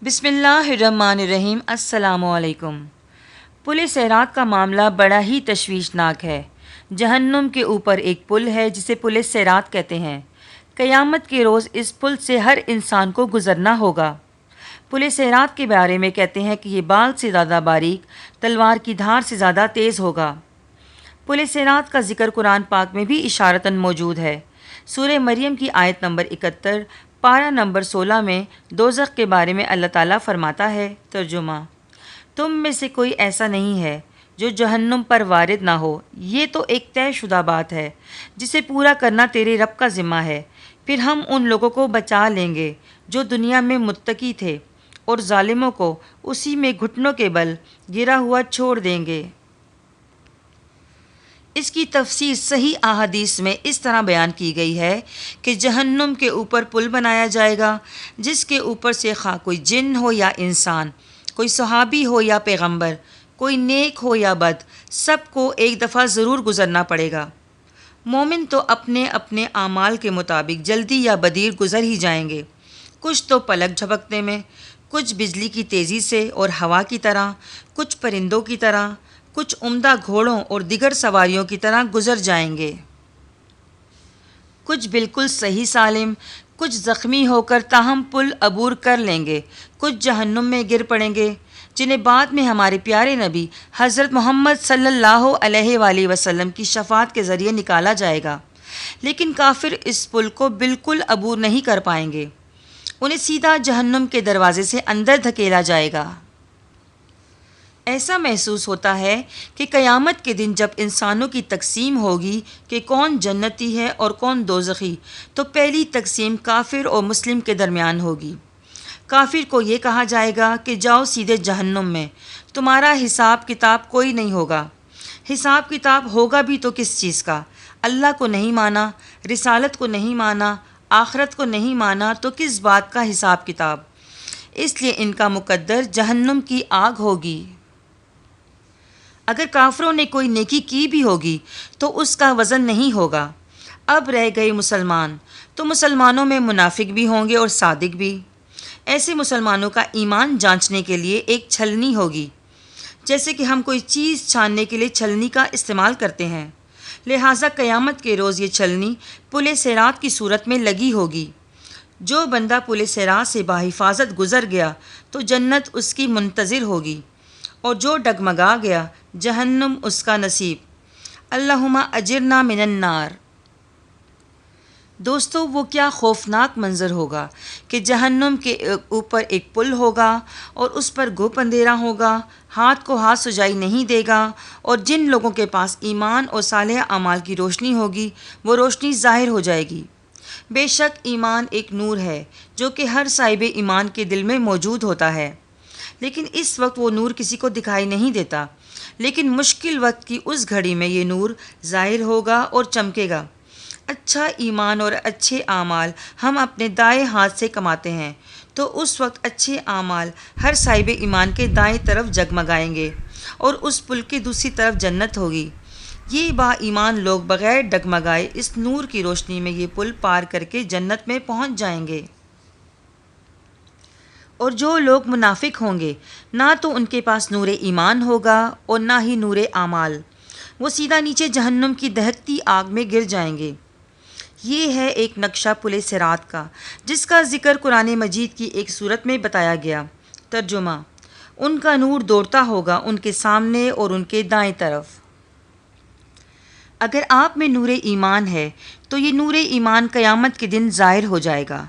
بسم اللہ الرحمن الرحیم۔ السلام علیکم۔ پل صراط کا معاملہ بڑا ہی تشویشناک ہے۔ جہنم کے اوپر ایک پل ہے جسے پل صراط کہتے ہیں۔ قیامت کے روز اس پل سے ہر انسان کو گزرنا ہوگا۔ پل صراط کے بارے میں کہتے ہیں کہ یہ بال سے زیادہ باریک، تلوار کی دھار سے زیادہ تیز ہوگا۔ پل صراط کا ذکر قرآن پاک میں بھی اشارتاً موجود ہے۔ سورہ مریم کی آیت نمبر 71 پارہ نمبر 16 میں دوزخ کے بارے میں اللہ تعالیٰ فرماتا ہے، ترجمہ: تم میں سے کوئی ایسا نہیں ہے جو جہنم پر وارد نہ ہو، یہ تو ایک طے شدہ بات ہے جسے پورا کرنا تیرے رب کا ذمہ ہے۔ پھر ہم ان لوگوں کو بچا لیں گے جو دنیا میں متقی تھے، اور ظالموں کو اسی میں گھٹنوں کے بل گرا ہوا چھوڑ دیں گے۔ اس کی تفسیر صحیح احادیث میں اس طرح بیان کی گئی ہے کہ جہنم کے اوپر پل بنایا جائے گا جس کے اوپر سے خواہ کوئی جن ہو یا انسان، کوئی صحابی ہو یا پیغمبر، کوئی نیک ہو یا بد، سب کو ایک دفعہ ضرور گزرنا پڑے گا۔ مومن تو اپنے اپنے اعمال کے مطابق جلدی یا بدیر گزر ہی جائیں گے، کچھ تو پلک جھپکنے میں، کچھ بجلی کی تیزی سے اور ہوا کی طرح، کچھ پرندوں کی طرح، کچھ عمدہ گھوڑوں اور دیگر سواریوں کی طرح گزر جائیں گے، کچھ بالکل صحیح سالم، کچھ زخمی ہو کر تاہم پل عبور کر لیں گے، کچھ جہنم میں گر پڑیں گے، جنہیں بعد میں ہمارے پیارے نبی حضرت محمد صلی اللہ علیہ وآلہ وسلم کی شفاعت کے ذریعے نکالا جائے گا۔ لیکن کافر اس پل کو بالکل عبور نہیں کر پائیں گے، انہیں سیدھا جہنم کے دروازے سے اندر دھکیلا جائے گا۔ ایسا محسوس ہوتا ہے کہ قیامت کے دن جب انسانوں کی تقسیم ہوگی کہ کون جنتی ہے اور کون دوزخی، تو پہلی تقسیم کافر اور مسلم کے درمیان ہوگی۔ کافر کو یہ کہا جائے گا کہ جاؤ سیدھے جہنم میں، تمہارا حساب کتاب کوئی نہیں ہوگا۔ حساب کتاب ہوگا بھی تو کس چیز کا؟ اللہ کو نہیں مانا، رسالت کو نہیں مانا، آخرت کو نہیں مانا، تو کس بات کا حساب کتاب؟ اس لیے ان کا مقدر جہنم کی آگ ہوگی۔ اگر کافروں نے کوئی نیکی کی بھی ہوگی تو اس کا وزن نہیں ہوگا۔ اب رہ گئے مسلمان، تو مسلمانوں میں منافق بھی ہوں گے اور صادق بھی۔ ایسے مسلمانوں کا ایمان جانچنے کے لیے ایک چھلنی ہوگی، جیسے کہ ہم کوئی چیز چھاننے کے لیے چھلنی کا استعمال کرتے ہیں۔ لہٰذا قیامت کے روز یہ چھلنی پل صراط کی صورت میں لگی ہوگی۔ جو بندہ پل صراط سے بحفاظت گزر گیا تو جنت اس کی منتظر ہوگی، اور جو ڈگمگا گیا جہنم اس کا نصیب۔ اللہم اجرنا من النار۔ دوستو، وہ کیا خوفناک منظر ہوگا کہ جہنم کے اوپر ایک پل ہوگا اور اس پر گھپ اندھیرا ہوگا، ہاتھ کو ہاتھ سجائی نہیں دے گا، اور جن لوگوں کے پاس ایمان اور صالح اعمال کی روشنی ہوگی وہ روشنی ظاہر ہو جائے گی۔ بے شک ایمان ایک نور ہے جو کہ ہر صاحب ایمان کے دل میں موجود ہوتا ہے، لیکن اس وقت وہ نور کسی کو دکھائی نہیں دیتا، لیکن مشکل وقت کی اس گھڑی میں یہ نور ظاہر ہوگا اور چمکے گا۔ اچھا ایمان اور اچھے اعمال ہم اپنے دائیں ہاتھ سے کماتے ہیں، تو اس وقت اچھے اعمال ہر صاحب ایمان کے دائیں طرف جگمگائیں گے، اور اس پل کی دوسری طرف جنت ہوگی۔ یہ با ایمان لوگ بغیر ڈگمگائے اس نور کی روشنی میں یہ پل پار کر کے جنت میں پہنچ جائیں گے۔ اور جو لوگ منافق ہوں گے، نہ تو ان کے پاس نور ایمان ہوگا اور نہ ہی نور اعمال، وہ سیدھا نیچے جہنم کی دہکتی آگ میں گر جائیں گے۔ یہ ہے ایک نقشہ پل صراط کا، جس کا ذکر قرآن مجید کی ایک سورت میں بتایا گیا۔ ترجمہ: ان کا نور دوڑتا ہوگا ان کے سامنے اور ان کے دائیں طرف۔ اگر آپ میں نور ایمان ہے تو یہ نور ایمان قیامت کے دن ظاہر ہو جائے گا۔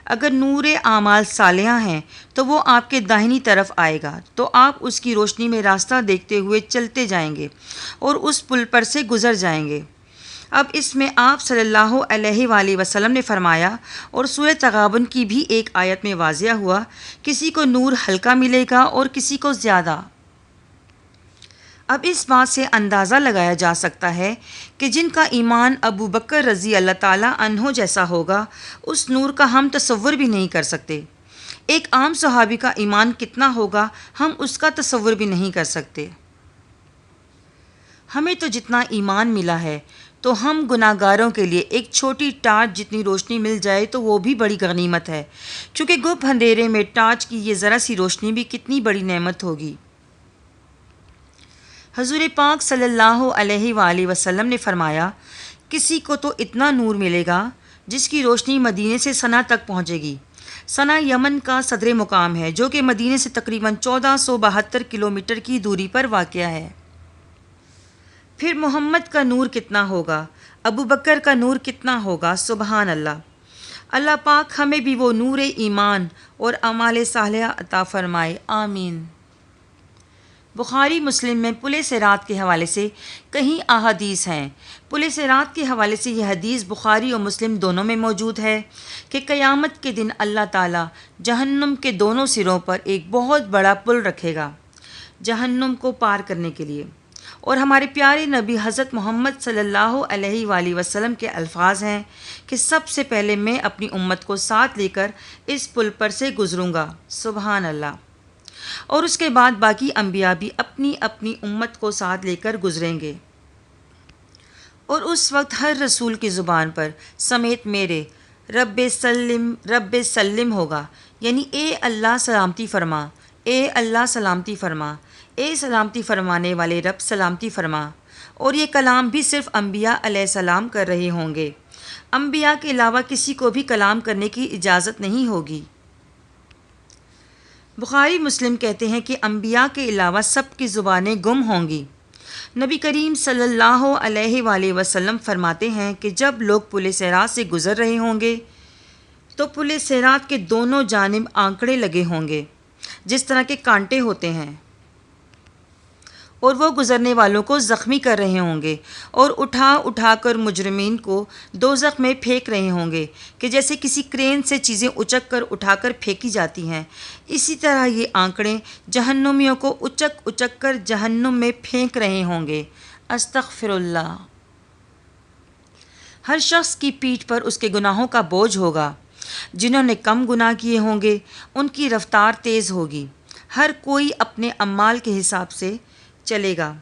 اگر نور اعمال صالحہ ہیں تو وہ آپ کے داہنی طرف آئے گا، تو آپ اس کی روشنی میں راستہ دیکھتے ہوئے چلتے جائیں گے اور اس پل پر سے گزر جائیں گے۔ اب اس میں آپ صلی اللہ علیہ وآلہ وسلم نے فرمایا، اور سورہ تغابن کی بھی ایک آیت میں واضح ہوا، کسی کو نور ہلکا ملے گا اور کسی کو زیادہ۔ اب اس بات سے اندازہ لگایا جا سکتا ہے کہ جن کا ایمان ابو بکر رضی اللہ تعالیٰ عنہ جیسا ہوگا، اس نور کا ہم تصور بھی نہیں کر سکتے۔ ایک عام صحابی کا ایمان کتنا ہوگا ہم اس کا تصور بھی نہیں کر سکتے۔ ہمیں تو جتنا ایمان ملا ہے تو ہم گناہ گاروں کے لیے ایک چھوٹی ٹارچ جتنی روشنی مل جائے تو وہ بھی بڑی غنیمت ہے، کیونکہ گپ اندھیرے میں ٹارچ کی یہ ذرا سی روشنی بھی کتنی بڑی نعمت ہوگی۔ حضور پاک صلی اللہ علیہ وآلہ وسلم نے فرمایا، کسی کو تو اتنا نور ملے گا جس کی روشنی مدینے سے صنعا تک پہنچے گی۔ صنعا یمن کا صدر مقام ہے، جو کہ مدینے سے تقریباً 1472 کلومیٹر کی دوری پر واقع ہے۔ پھر محمد کا نور کتنا ہوگا، ابو بکر کا نور کتنا ہوگا، سبحان اللہ۔ اللہ پاک ہمیں بھی وہ نور ایمان اور اعمال صالحہ عطا فرمائے، آمین۔ بخاری مسلم میں پل صراط کے حوالے سے کئی احادیث ہیں۔ پل صراط کے حوالے سے یہ حدیث بخاری اور مسلم دونوں میں موجود ہے کہ قیامت کے دن اللہ تعالیٰ جہنم کے دونوں سروں پر ایک بہت بڑا پل رکھے گا جہنم کو پار کرنے کے لیے، اور ہمارے پیارے نبی حضرت محمد صلی اللہ علیہ وآلہ وسلم کے الفاظ ہیں کہ سب سے پہلے میں اپنی امت کو ساتھ لے کر اس پل پر سے گزروں گا، سبحان اللہ، اور اس کے بعد باقی انبیاء بھی اپنی اپنی امت کو ساتھ لے کر گزریں گے، اور اس وقت ہر رسول کی زبان پر سمیت میرے رب سلم ہوگا، یعنی اے اللہ سلامتی فرما، اے اللہ سلامتی فرما، اے سلامتی فرمانے والے رب سلامتی فرما۔ اور یہ کلام بھی صرف انبیاء علیہ السلام کر رہے ہوں گے، انبیاء کے علاوہ کسی کو بھی کلام کرنے کی اجازت نہیں ہوگی۔ بخاری مسلم کہتے ہیں کہ انبیاء کے علاوہ سب کی زبانیں گم ہوں گی۔ نبی کریم صلی اللہ علیہ وآلہ وسلم فرماتے ہیں کہ جب لوگ پل صراط سے گزر رہے ہوں گے تو پل صراط کے دونوں جانب آنکڑے لگے ہوں گے جس طرح کے کانٹے ہوتے ہیں، اور وہ گزرنے والوں کو زخمی کر رہے ہوں گے اور اٹھا کر مجرمین کو دوزخ میں پھینک رہے ہوں گے کہ جیسے کسی کرین سے چیزیں اٹھا کر پھینکی جاتی ہیں، اسی طرح یہ آنکڑے جہنمیوں کو اچک کر جہنم میں پھینک رہے ہوں گے، استغفر اللہ۔ ہر شخص کی پیٹھ پر اس کے گناہوں کا بوجھ ہوگا۔ جنہوں نے کم گناہ کیے ہوں گے ان کی رفتار تیز ہوگی، ہر کوئی اپنے اعمال کے حساب سے چلے گا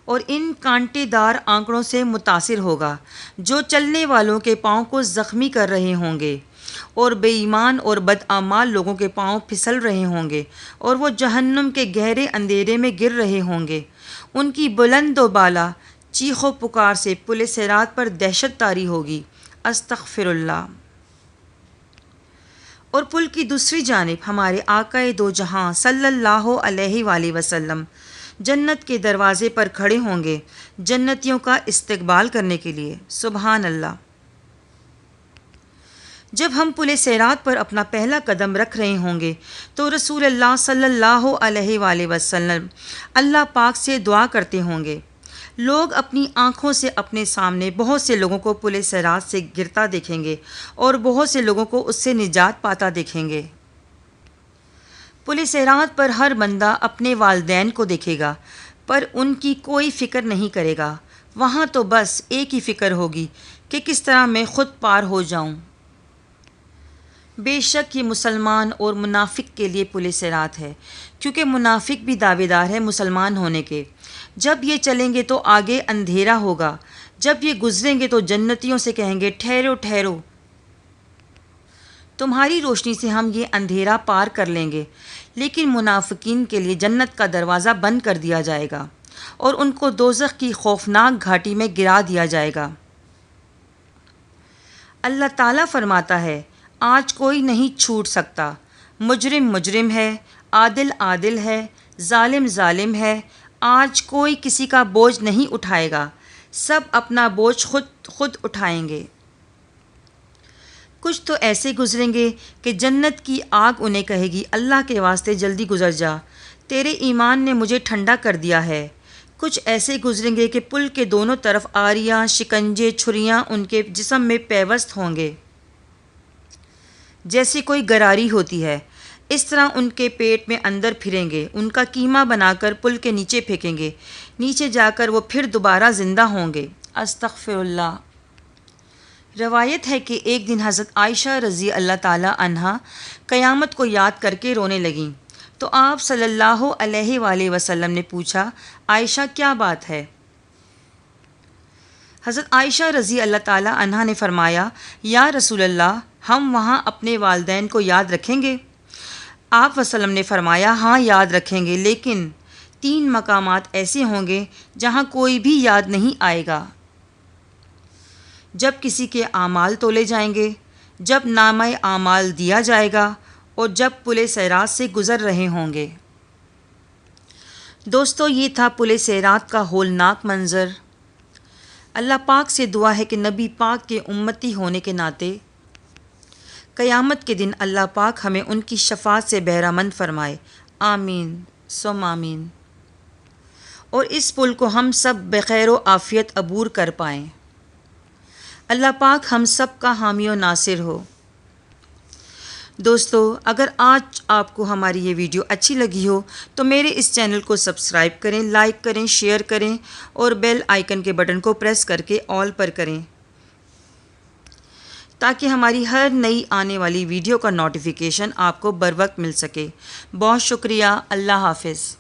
اور ان کانٹے دار آنکڑوں سے متاثر ہوگا جو چلنے والوں کے پاؤں کو زخمی کر رہے ہوں گے، اور بے ایمان اور بدعمال لوگوں کے پاؤں پھسل رہے ہوں گے اور وہ جہنم کے گہرے اندھیرے میں گر رہے ہوں گے۔ ان کی بلند و بالا چیخ و پکار سے پل صراط پر دہشت طاری ہوگی، استغفر اللہ۔ اور پل کی دوسری جانب ہمارے آقا دو جہاں صلی اللہ علیہ وآلہ وسلم جنت کے دروازے پر کھڑے ہوں گے جنتیوں کا استقبال کرنے کے لیے، سبحان اللہ۔ جب ہم پل صراط پر اپنا پہلا قدم رکھ رہے ہوں گے تو رسول اللہ صلی اللہ علیہ وآلہ وسلم اللہ پاک سے دعا کرتے ہوں گے۔ لوگ اپنی آنکھوں سے اپنے سامنے بہت سے لوگوں کو پل صراط سے گرتا دیکھیں گے اور بہت سے لوگوں کو اس سے نجات پاتا دیکھیں گے۔ پل صراط پر ہر بندہ اپنے والدین کو دیکھے گا، پر ان کی کوئی فکر نہیں کرے گا۔ وہاں تو بس ایک ہی فکر ہوگی کہ کس طرح میں خود پار ہو جاؤں۔ بے شک یہ مسلمان اور منافق کے لیے پل صراط ہے، کیونکہ منافق بھی دعوے دار ہے مسلمان ہونے کے۔ جب یہ چلیں گے تو آگے اندھیرا ہوگا، جب یہ گزریں گے تو جنتیوں سے کہیں گے ٹھہرو ٹھہرو، تمہاری روشنی سے ہم یہ اندھیرا پار کر لیں گے، لیکن منافقین کے لیے جنت کا دروازہ بند کر دیا جائے گا اور ان کو دوزخ کی خوفناک گھاٹی میں گرا دیا جائے گا۔ اللہ تعالیٰ فرماتا ہے، آج کوئی نہیں چھوٹ سکتا، مجرم مجرم ہے، عادل عادل ہے، ظالم ظالم ہے، آج کوئی کسی کا بوجھ نہیں اٹھائے گا، سب اپنا بوجھ خود اٹھائیں گے۔ کچھ تو ایسے گزریں گے کہ جنت کی آگ انہیں کہے گی اللہ کے واسطے جلدی گزر جا، تیرے ایمان نے مجھے ٹھنڈا کر دیا ہے۔ کچھ ایسے گزریں گے کہ پل کے دونوں طرف آریاں، شکنجے، چھریاں ان کے جسم میں پیوست ہوں گے جیسے کوئی گراری ہوتی ہے، اس طرح ان کے پیٹ میں اندر پھریں گے، ان کا کیما بنا کر پل کے نیچے پھینکیں گے، نیچے جا کر وہ پھر دوبارہ زندہ ہوں گے، استغفر اللہ۔ روایت ہے کہ ایک دن حضرت عائشہ رضی اللہ تعالی عنہا قیامت کو یاد کر کے رونے لگیں، تو آپ صلی اللہ علیہ وآلہ وسلم نے پوچھا، عائشہ کیا بات ہے؟ حضرت عائشہ رضی اللہ تعالی عنہا نے فرمایا، یا رسول اللہ، ہم وہاں اپنے والدین کو یاد رکھیں گے؟ آپ وسلم نے فرمایا، ہاں یاد رکھیں گے، لیکن 3 مقامات ایسے ہوں گے جہاں کوئی بھی یاد نہیں آئے گا: جب کسی کے اعمال تولے جائیں گے، جب نامہ اعمال دیا جائے گا، اور جب پل صراط سے گزر رہے ہوں گے۔ دوستو، یہ تھا پل صراط کا ہولناک منظر۔ اللہ پاک سے دعا ہے کہ نبی پاک کے امتی ہونے کے ناطے قیامت کے دن اللہ پاک ہمیں ان کی شفاعت سے بہرہ مند فرمائے، آمین ثم آمین، اور اس پل کو ہم سب بخیر و عافیت عبور کر پائیں۔ اللہ پاک ہم سب کا حامی و ناصر ہو۔ دوستو، اگر آج آپ کو ہماری یہ ویڈیو اچھی لگی ہو تو میرے اس چینل کو سبسکرائب کریں، لائک کریں، شیئر کریں اور بیل آئیکن کے بٹن کو پریس کر کے آل پر کریں تاکہ ہماری ہر نئی آنے والی ویڈیو کا نوٹیفیکیشن آپ کو بر وقت مل سکے۔ بہت شکریہ۔ اللہ حافظ۔